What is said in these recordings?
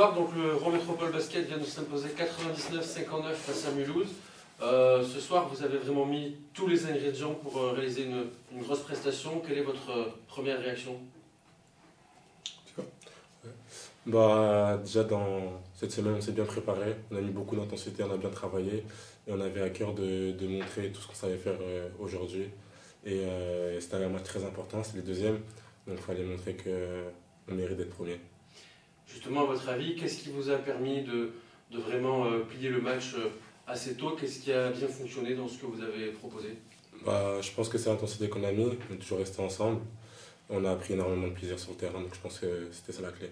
soir, donc le Rouen Métropole Basket vient de s'imposer 99-59 face à Mulhouse. Ce soir, vous avez vraiment mis tous les ingrédients pour réaliser une grosse prestation. Quelle est votre première réaction? Déjà dans cette semaine, on s'est bien préparé, on a mis beaucoup d'intensité, on a bien travaillé et on avait à cœur de montrer tout ce qu'on savait faire aujourd'hui. Et c'était un match très important, c'est le deuxième, donc il fallait montrer qu'on mérite d'être premier. Justement, à votre avis, qu'est-ce qui vous a permis de vraiment plier le match assez tôt? Qu'est-ce qui a bien fonctionné dans ce que vous avez proposé? Je pense que c'est l'intensité qu'on a mis, on est toujours resté ensemble, on a pris énormément de plaisir sur le terrain, donc je pense que c'était ça la clé.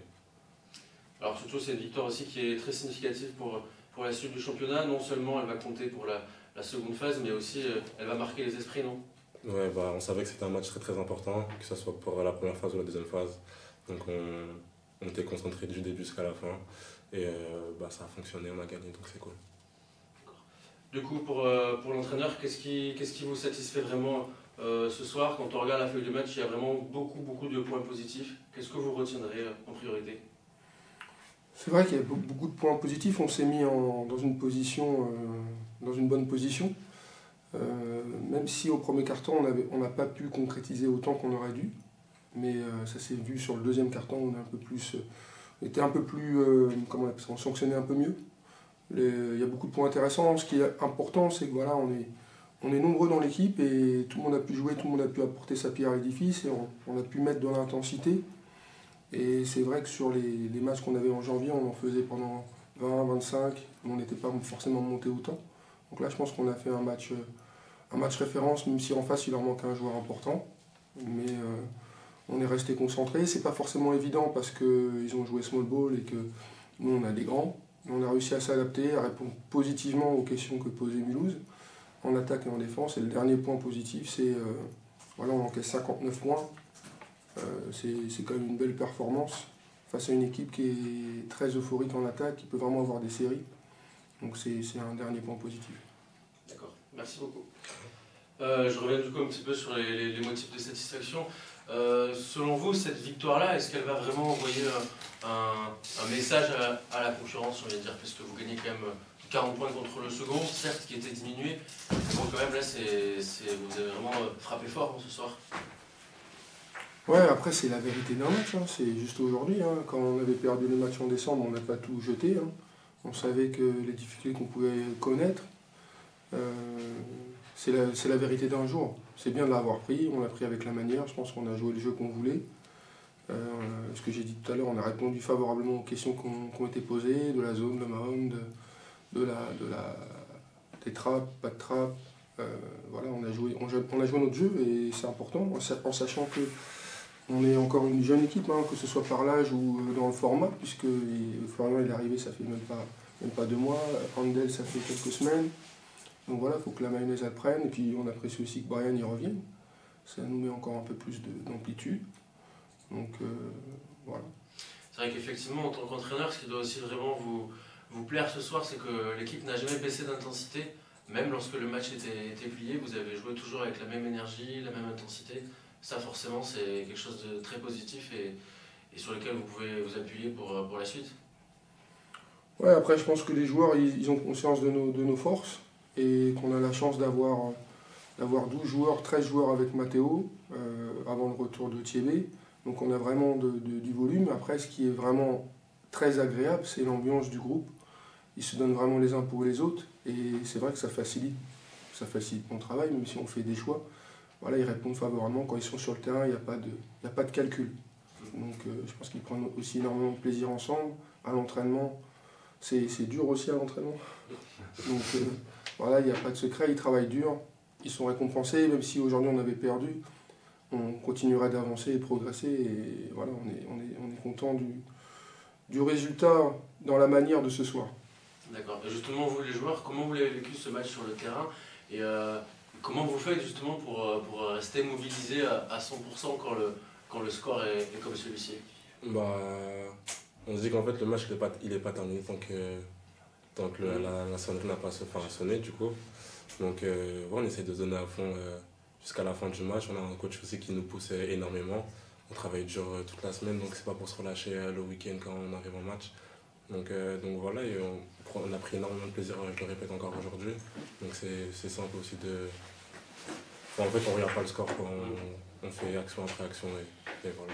Alors surtout, c'est une victoire aussi qui est très significative pour la suite du championnat. Non seulement elle va compter pour la seconde phase, mais aussi elle va marquer les esprits, non? Ouais, on savait que c'était un match très très important, que ce soit pour la première phase ou la deuxième phase. Donc on était concentré du début jusqu'à la fin. Et ça a fonctionné, on a gagné, donc c'est cool. Du coup, pour l'entraîneur, qu'est-ce qui vous satisfait vraiment ce soir? Quand on regarde la feuille de match, il y a vraiment beaucoup de points positifs. Qu'est-ce que vous retiendrez en priorité? C'est vrai qu'il y a beaucoup de points positifs. On s'est mis dans une bonne position. Même si au premier quart-temps, on n'a pas pu concrétiser autant qu'on aurait dû. Mais ça s'est vu sur le deuxième quart-temps, on était un peu plus, on sanctionnait un peu mieux. Il y a beaucoup de points intéressants. Ce qui est important, c'est que voilà, on est nombreux dans l'équipe et tout le monde a pu jouer, tout le monde a pu apporter sa pierre à l'édifice et on a pu mettre de l'intensité. Et c'est vrai que sur les matchs qu'on avait en janvier, on en faisait pendant 20, 25, mais on n'était pas forcément monté autant. Donc là, je pense qu'on a fait un match référence, même si en face, il leur manque un joueur important. Mais on est resté concentré. C'est pas forcément évident parce qu'ils ont joué small ball et que nous, on a des grands. On a réussi à s'adapter, à répondre positivement aux questions que posait Mulhouse, en attaque et en défense. Et le dernier point positif, c'est on encaisse 59 points. C'est quand même une belle performance face à une équipe qui est très euphorique en attaque, qui peut vraiment avoir des séries. Donc c'est un dernier point positif. D'accord, merci beaucoup. Je reviens du coup un petit peu sur les motifs de satisfaction. Selon vous, cette victoire-là, est-ce qu'elle va vraiment envoyer un message à la concurrence, on va dire, parce que vous gagnez quand même 40 points contre le second, certes qui était diminué, mais bon, quand même là, vous avez vraiment frappé fort ce soir. Ouais, après c'est la vérité d'un match, hein. C'est juste aujourd'hui. Hein. Quand on avait perdu le match en décembre, on n'a pas tout jeté. Hein. On savait que les difficultés qu'on pouvait connaître, c'est la vérité d'un jour. C'est bien de l'avoir pris, on l'a pris avec la manière, je pense qu'on a joué le jeu qu'on voulait. Ce que j'ai dit tout à l'heure, on a répondu favorablement aux questions qui ont été posées, de la zone, de Mahone, des trappes, pas de trappes. On a joué notre jeu et c'est important, en sachant que on est encore une jeune équipe, hein, que ce soit par l'âge ou dans le format, puisque Florian est arrivé, ça fait même pas 2 mois, Handel, ça fait quelques semaines. Donc voilà, il faut que la mayonnaise elle prenne, et puis on apprécie aussi que Brian y revienne. Ça nous met encore un peu plus d'amplitude. Donc voilà. C'est vrai qu'effectivement, en tant qu'entraîneur, ce qui doit aussi vraiment vous plaire ce soir, c'est que l'équipe n'a jamais baissé d'intensité. Même lorsque le match était plié, vous avez joué toujours avec la même énergie, la même intensité. Ça, forcément, c'est quelque chose de très positif et sur lequel vous pouvez vous appuyer pour la suite. Ouais, après, je pense que les joueurs, ils ont conscience de nos forces et qu'on a la chance d'avoir 12 joueurs, 13 joueurs avec Matteo avant le retour de Thiébé. Donc on a vraiment du volume. Après, ce qui est vraiment très agréable, c'est l'ambiance du groupe. Ils se donnent vraiment les uns pour les autres et c'est vrai que ça facilite mon travail, même si on fait des choix. Voilà, ils répondent favorablement. Quand ils sont sur le terrain, il n'y a pas de calcul. Donc je pense qu'ils prennent aussi énormément de plaisir ensemble. À l'entraînement, c'est dur aussi à l'entraînement. Donc voilà, il n'y a pas de secret, ils travaillent dur. Ils sont récompensés, même si aujourd'hui on avait perdu. On continuerait d'avancer et de progresser. Et voilà, on est content du résultat dans la manière de ce soir. D'accord. Et justement, vous les joueurs, comment vous l'avez vécu ce match sur le terrain et comment vous faites justement pour rester mobilisé à 100% quand le score est comme celui-ci? On se dit qu'en fait le match il est pas terminé tant que la sonnerie n'a pas sonné du coup. Donc on essaie de se donner à fond jusqu'à la fin du match. On a un coach aussi qui nous pousse énormément. On travaille dur toute la semaine, donc c'est pas pour se relâcher le week-end quand on arrive en match. Donc voilà, et on a pris énormément de plaisir, je le répète encore aujourd'hui. Donc c'est simple aussi de... Enfin, en fait, on ne regarde pas le score, quoi. On fait action après action et voilà.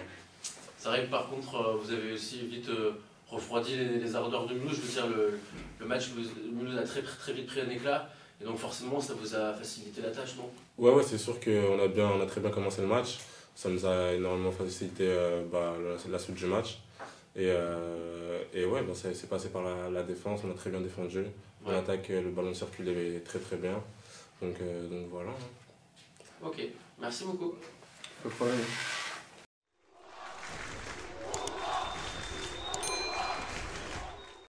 C'est vrai que par contre, vous avez aussi vite refroidi les ardeurs de Mulhouse. Je veux dire, le match, Mulhouse a très vite pris un éclat. Et donc forcément, ça vous a facilité la tâche, non? Ouais, c'est sûr qu'on a très bien commencé le match. Ça nous a énormément facilité la suite du match. Et ouais, ça s'est passé par la défense, on a très bien défendu. En attaque, le ballon circulait très bien. Donc voilà. Ok, merci beaucoup. Pas de problème.